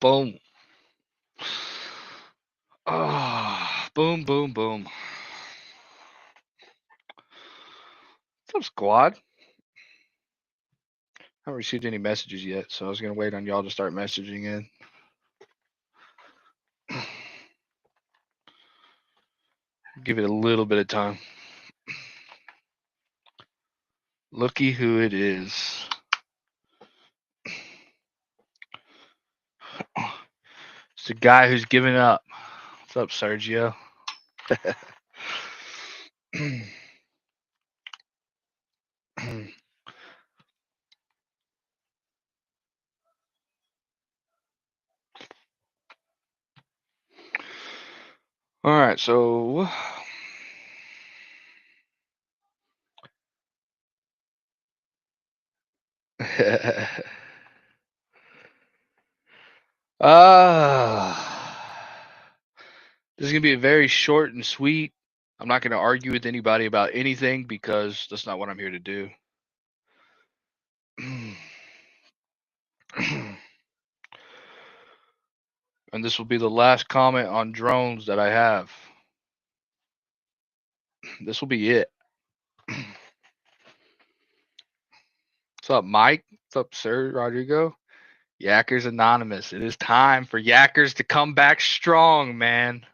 Boom. Ah, boom, boom, boom. What's up, squad? I haven't received any messages yet, so I was gonna wait on y'all to start messaging in. Give it a little bit of time. Looky who it is. It's the guy who's giving up. What's up, Sergio? All right, so this is gonna be very short and sweet. I'm not gonna argue with anybody about anything because that's not what I'm here to do. And this will be the last comment on drones that I have. This will be it. What's up, Mike? What's up, Sir Rodrigo? Yackers Anonymous. It is time for Yackers to come back strong, man.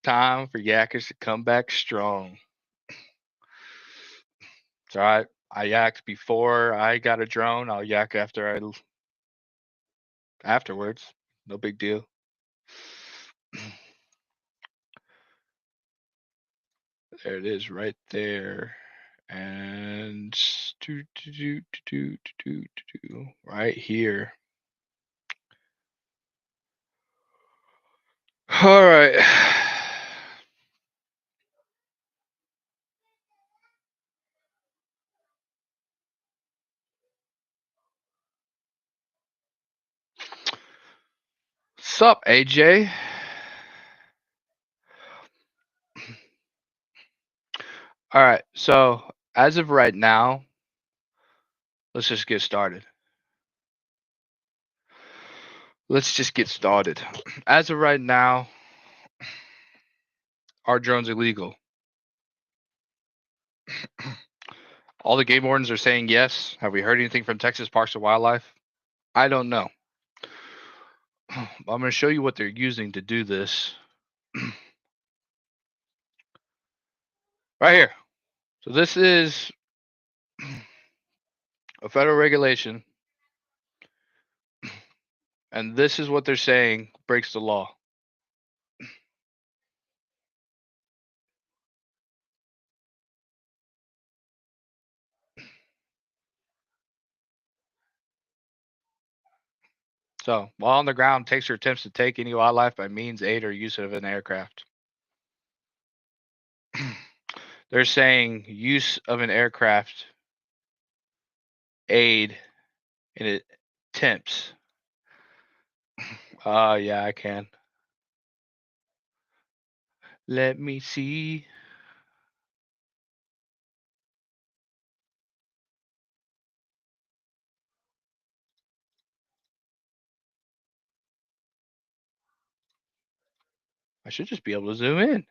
Time for Yackers to come back strong. It's all right. I yacked before I got a drone. I'll yak afterwards. No big deal. There it is, right there. And right here. All right. Sup, AJ? All right. So as of right now, let's just get started. Let's just get started. As of right now, are drones illegal? All the game wardens are saying yes. Have we heard anything from Texas Parks and Wildlife? I don't know. I'm going to show you what they're using to do this. Right here. So this is a federal regulation, and this is what they're saying breaks the law. So, while on the ground, takes or attempts to take any wildlife by means, aid, or use of an aircraft. They're saying use of an aircraft, aid, and attempts. Yeah, I can. Let me see. I should just be able to zoom in.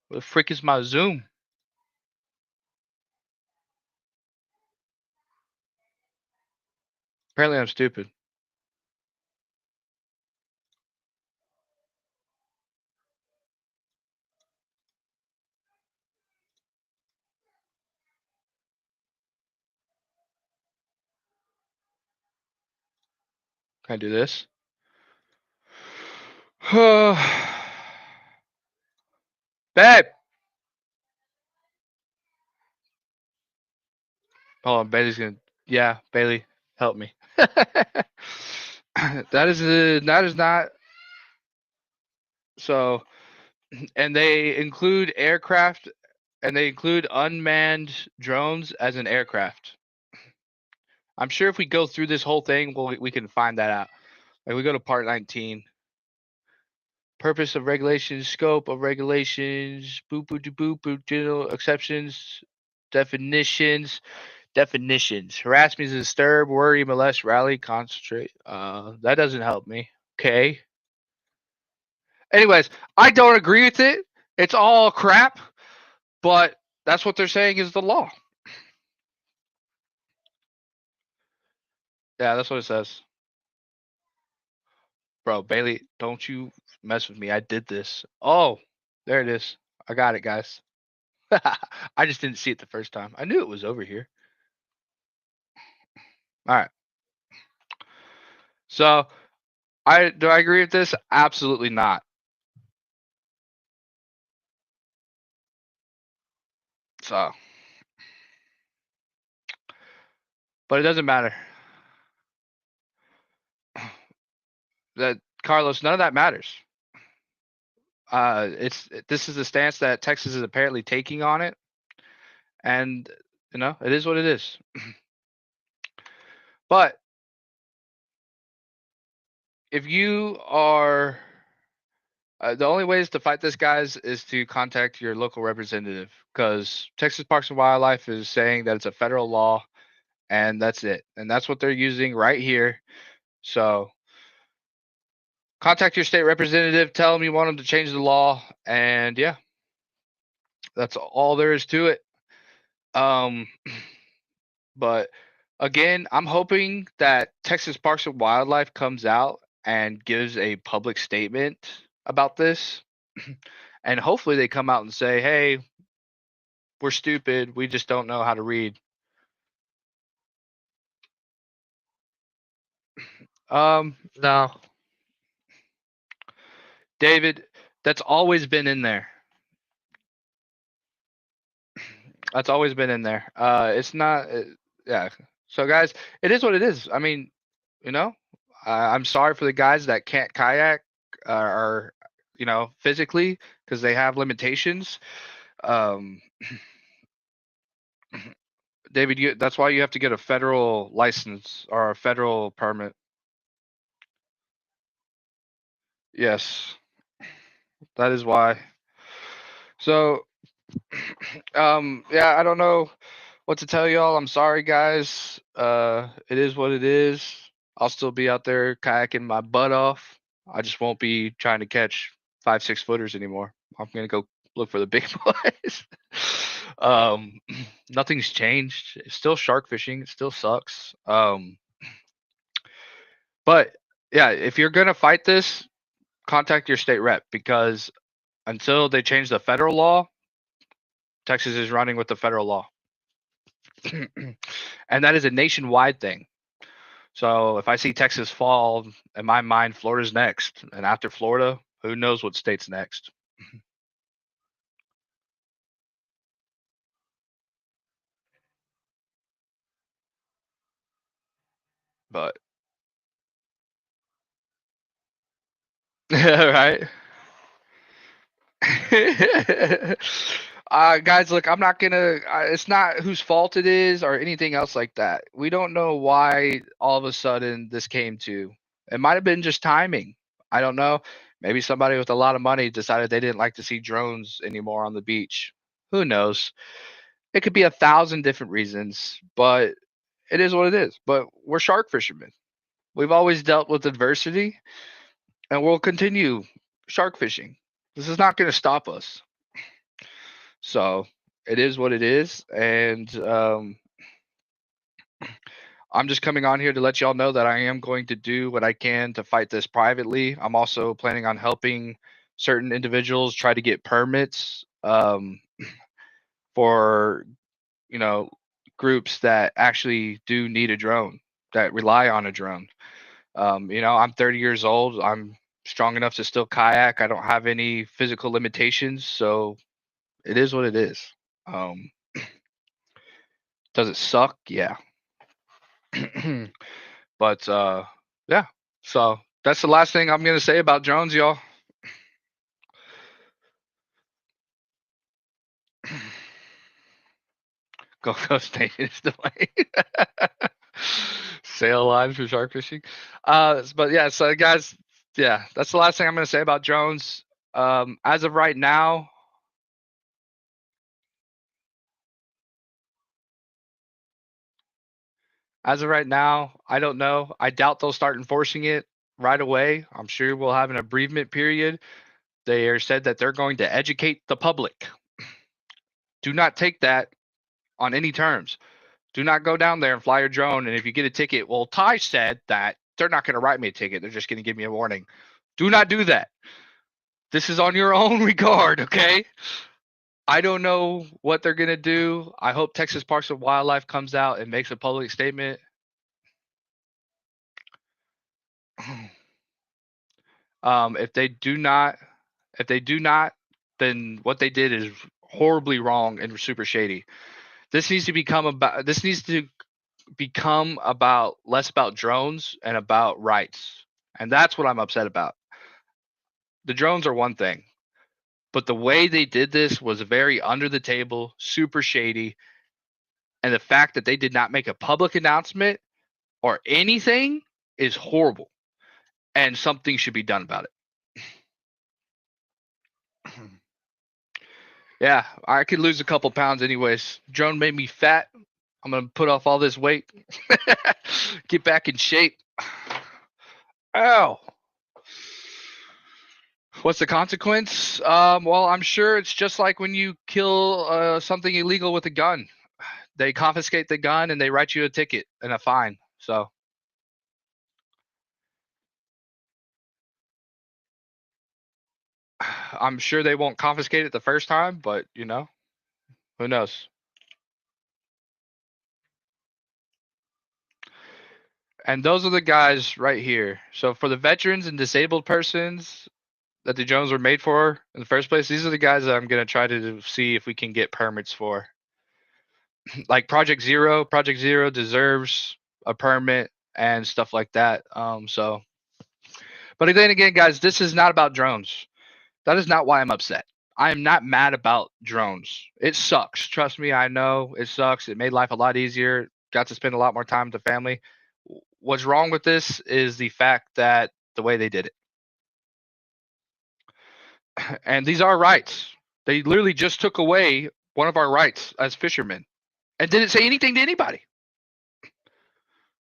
What the frick is my zoom? Apparently I'm stupid. Can I do this? Babe! Hold on, Bailey's gonna. Yeah, Bailey, help me. that is not. So, and they include aircraft, and they include unmanned drones as an aircraft. I'm sure if we go through this whole thing, we can find that out. Like we go to part 19. Purpose of regulations, scope of regulations, general exceptions, definitions, Definitions: harass means disturb, worry, molest, rally, concentrate. That doesn't help me. Okay. Anyways, I don't agree with it. It's all crap, but that's what they're saying is the law. Yeah, that's what it says. Bro, Bailey, don't you mess with me. I did this. Oh, there it is. I got it, guys. I just didn't see it the first time. I knew it was over here. All right. So, do I agree with this? Absolutely not. So, but it doesn't matter. That Carlos, none of that matters. This is the stance that Texas is apparently taking on it, and it is what it is. But if you are the only ways to fight this, guys, is to contact your local representative because Texas Parks and Wildlife is saying that it's a federal law, and that's it, and that's what they're using right here. So contact your state representative, tell them you want them to change the law, and yeah, that's all there is to it. But again, I'm hoping that Texas Parks and Wildlife comes out and gives a public statement about this. And hopefully they come out and say, "Hey, we're stupid. We just don't know how to read." No. David, that's always been in there. That's always been in there. It's not yeah. So guys, it is what it is. I mean, you know, I'm sorry for the guys that can't kayak or physically because they have limitations. Um, David, that's why you have to get a federal license or a federal permit. Yes, that is why. So, yeah, I don't know what to tell y'all. I'm sorry, guys. It is what it is. I'll still be out there kayaking my butt off. I just won't be trying to catch 5, 6 footers anymore. I'm gonna go look for the big boys. um, Nothing's changed. It's still shark fishing. It still sucks. But yeah, if you're gonna fight this, contact your state rep because until they change the federal law, Texas is running with the federal law. And that is a nationwide thing. So if I see Texas fall, in my mind, Florida's next. And after Florida, who knows what state's next? But right. Guys, look, I'm not gonna. It's not whose fault it is or anything else like that. We don't know why all of a sudden this came to. It might have been just timing. I don't know. Maybe somebody with a lot of money decided they didn't like to see drones anymore on the beach. Who knows? It could be 1,000 different reasons, but it is what it is. But we're shark fishermen. We've always dealt with adversity, and we'll continue shark fishing. This is not going to stop us. So it is what it is, and I'm just coming on here to let y'all know that I am going to do what I can to fight this privately. I'm also planning on helping certain individuals try to get permits for you know groups that actually do need a drone that rely on a drone. I'm 30 years old. I'm strong enough to still kayak. I don't have any physical limitations, so it is what it is. Um, does it suck? Yeah. But yeah. So that's the last thing I'm gonna say about drones, y'all. Go Coast Nation is delayed. Sail lines for shark fishing. But yeah, so guys, yeah, that's the last thing I'm gonna say about drones. As of right now, As of right now, I don't know. I doubt they'll start enforcing it right away. I'm sure we'll have an bereavement period. They are said that they're going to educate the public. Do not take that on any terms. Do not go down there and fly your drone. And if you get a ticket, well, Ty said that they're not going to write me a ticket. They're just going to give me a warning. Do not do that. This is on your own regard, okay? I don't know what they're going to do. I hope Texas Parks and Wildlife comes out and makes a public statement. If they do not, then what they did is horribly wrong and super shady. This needs to become about less about drones and about rights. And that's what I'm upset about. The drones are one thing, but the way they did this was very under the table, super shady. And the fact that they did not make a public announcement or anything is horrible. And something should be done about it. Yeah, I could lose a couple pounds anyways. Drone made me fat. I'm gonna put off all this weight. Get back in shape. Ow. What's the consequence? Well, I'm sure it's just like when you kill something illegal with a gun. They confiscate the gun and they write you a ticket and a fine. So I'm sure they won't confiscate it the first time, but you know, who knows? And those are the guys right here. So for the veterans and disabled persons that the drones were made for in the first place, these are the guys that I'm gonna try to see if we can get permits for. Like Project Zero deserves a permit and stuff like that. But then again, guys, this is not about drones. That is not why I'm upset. I am not mad about drones. It sucks. Trust me, I know it sucks. It made life a lot easier. Got to spend a lot more time with the family. What's wrong with this is the fact that the way they did it. And these are rights. They literally just took away one of our rights as fishermen and didn't say anything to anybody.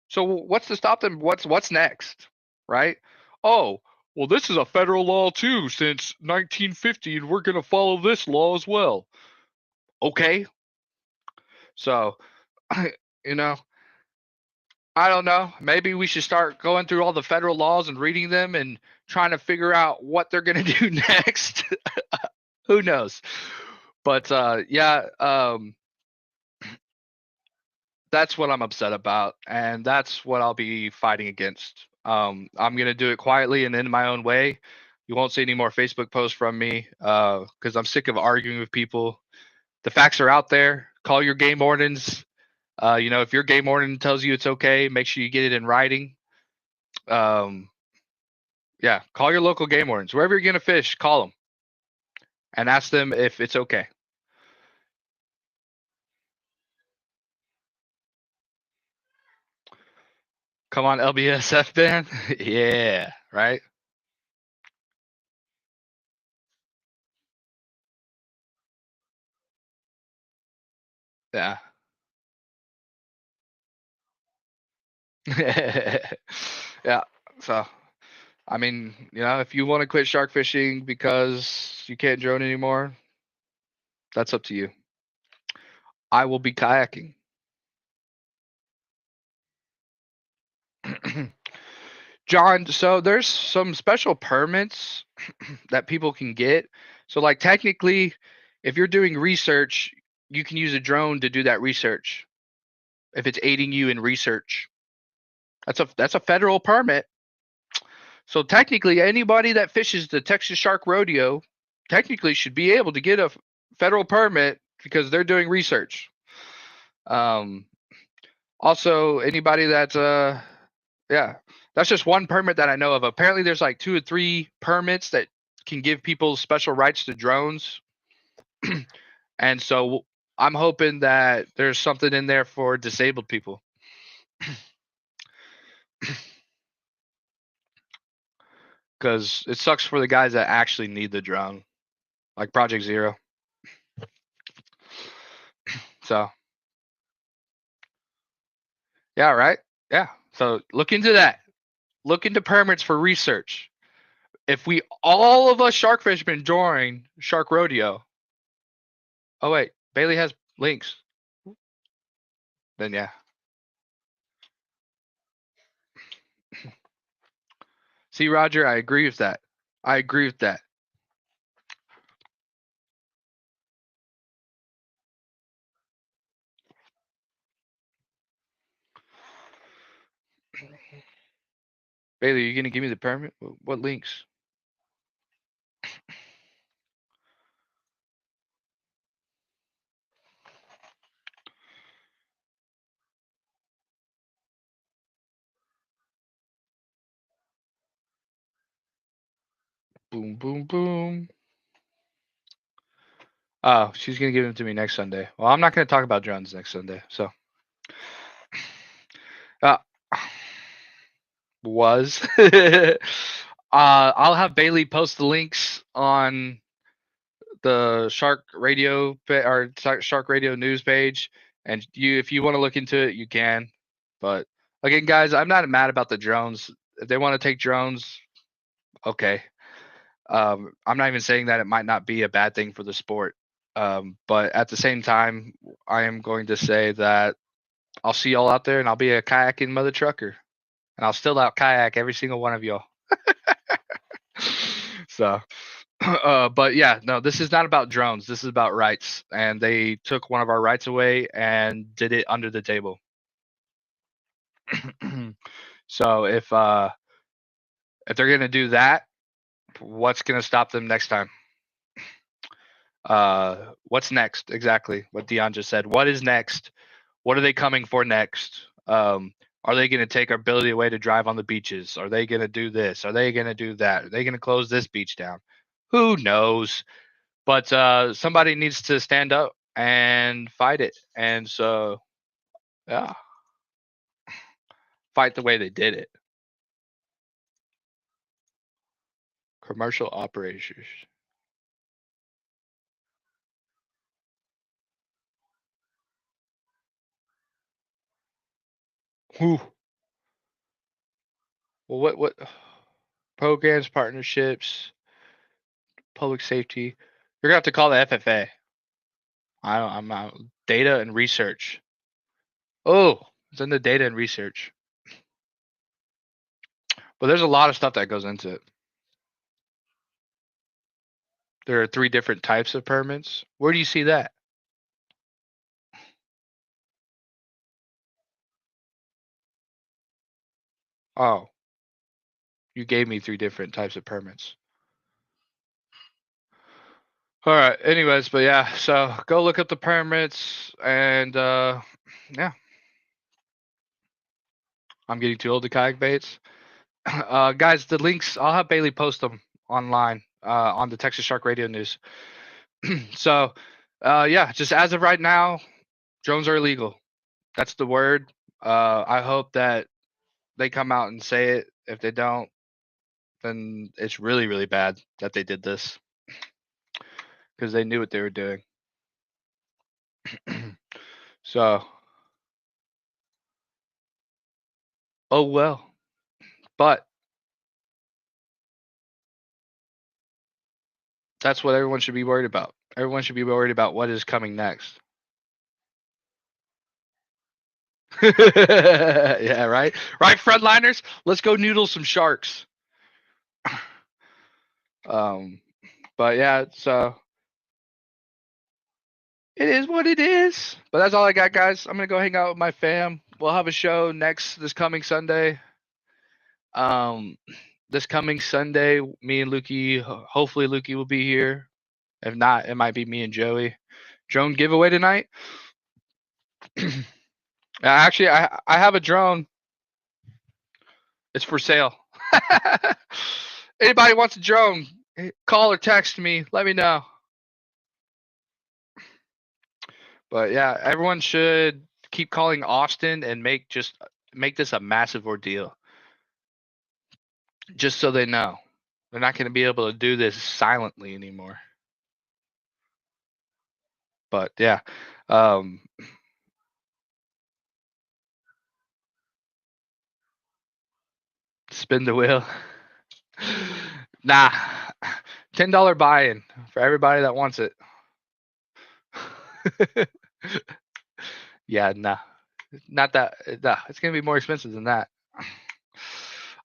So what's to stop them? What's next, right? Oh, well, this is a federal law too since 1950, and we're gonna follow this law as well. Okay, so you know, I don't know. Maybe we should start going through all the federal laws and reading them and trying to figure out what they're gonna do next. Who knows? But yeah, that's what I'm upset about, and that's what I'll be fighting against. I'm gonna do it quietly and in my own way. You won't see any more Facebook posts from me because I'm sick of arguing with people. The facts are out there. Call your game wardens. If your game warden tells you it's okay, make sure you get it in writing. Um, yeah, call your local game wardens. Wherever you're gonna fish, call them and ask them if it's okay. Come on, LBSF ban. Yeah, right. Yeah. Yeah. So, I mean, if you want to quit shark fishing because you can't drone anymore, that's up to you. I will be kayaking. John, so there's some special permits that people can get. So, like, technically, if you're doing research, you can use a drone to do that research if it's aiding you in research. That's a federal permit. So technically, anybody that fishes the Texas Shark Rodeo technically should be able to get a federal permit because they're doing research. Um, Also, anybody that's yeah, that's just one permit that I know of. Apparently, there's like 2 or 3 permits that can give people special rights to drones, and so I'm hoping that there's something in there for disabled people. Because it sucks for the guys that actually need the drone, like Project Zero. So Yeah, right. Yeah. So look into that. Look into permits for research. If we all of us shark fishermen join Shark Rodeo. Oh wait, Bailey has links. Then yeah. See, Roger, I agree with that. I agree with that. Bailey, are you gonna give me the permit? What links? Boom, boom, boom. Oh, she's gonna give them to me next Sunday. Well, I'm not gonna talk about drones next Sunday. So, uh, was I'll have Bailey post the links on the Shark Radio or Shark Radio news page, and if you want to look into it, you can. But again, guys, I'm not mad about the drones. If they want to take drones, okay. I'm not even saying that it might not be a bad thing for the sport. But at the same time, I am going to say that I'll see y'all out there, and I'll be a kayaking mother trucker, and I'll still out kayak every single one of y'all. So, but yeah, no, this is not about drones. This is about rights, and they took one of our rights away and did it under the table. So if they're gonna do that, what's gonna stop them next time? What's next? Exactly what Dion just said. What is next? What are they coming for next? Are they going to take our ability away to drive on the beaches? Are they going to do this? Are they going to do that? Are they going to close this beach down? Who knows? But somebody needs to stand up and fight it. And so, yeah, fight the way they did it. Commercial operators. Whew. Well, what programs, partnerships, public safety? You're gonna have to call the FFA. I'm out. Data and research. Oh, it's in the data and research. But there's a lot of stuff that goes into it. There are 3 different types of permits. Where do you see that? Oh, you gave me 3 different types of permits. All right. Anyways, but yeah, so go look up the permits and yeah. I'm getting too old to kayak baits. Guys, the links I'll have Bailey post them online on the Texas Shark Radio News. So, yeah, just as of right now, drones are illegal. That's the word. I hope that they come out and say it. If they don't, then it's really, really bad that they did this because they knew what they were doing. So, oh well. But that's what everyone should be worried about. Everyone should be worried about what is coming next. Yeah, right? Right, frontliners? Let's go noodle some sharks. Um, but yeah, so it is what it is. But that's all I got, guys. I'm gonna go hang out with my fam. We'll have a show this coming Sunday. Um, this coming Sunday, me and Lukey. Hopefully, Lukey will be here. If not, it might be me and Joey. Drone giveaway tonight. Actually, I have a drone. It's for sale. Anybody wants a drone? Call or text me. Let me know. But yeah, everyone should keep calling Austin and make this a massive ordeal. Just so they know. They're not going to be able to do this silently anymore. But yeah. Um Spin the wheel. Nah. $10 buy-in for everybody that wants it. Yeah, nah. Not that. Nah, it's gonna be more expensive than that.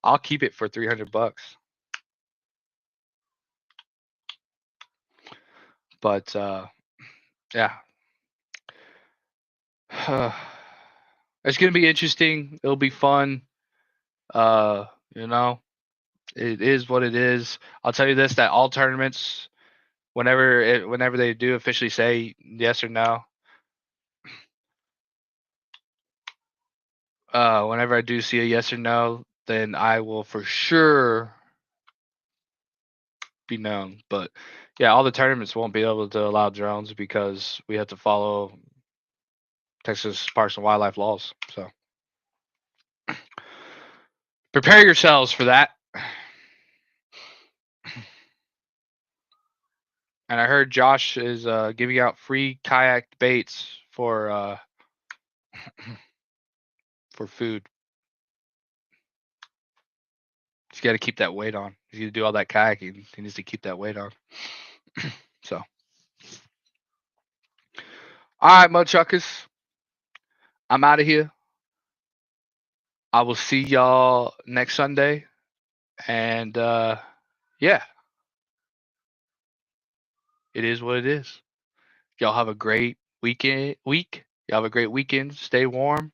I'll keep it for $300. But yeah. It's gonna be interesting. It'll be fun. You know, it is what it is. I'll tell you this: that all tournaments, whenever they do officially say yes or no, whenever I do see a yes or no, then I will for sure be known. But yeah, all the tournaments won't be able to allow drones because we have to follow Texas Parks and Wildlife laws. So prepare yourselves for that. And I heard Josh is giving out free kayak baits for food. He's got to keep that weight on. He's going to do all that kayaking. He needs to keep that weight on. So, all right, mudchuckers. I'm out of here. I will see y'all next Sunday. And yeah, it is what it is. Y'all have a great week. Y'all have a great weekend. Stay warm.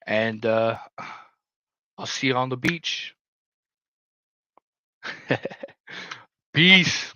And I'll see you on the beach. Peace.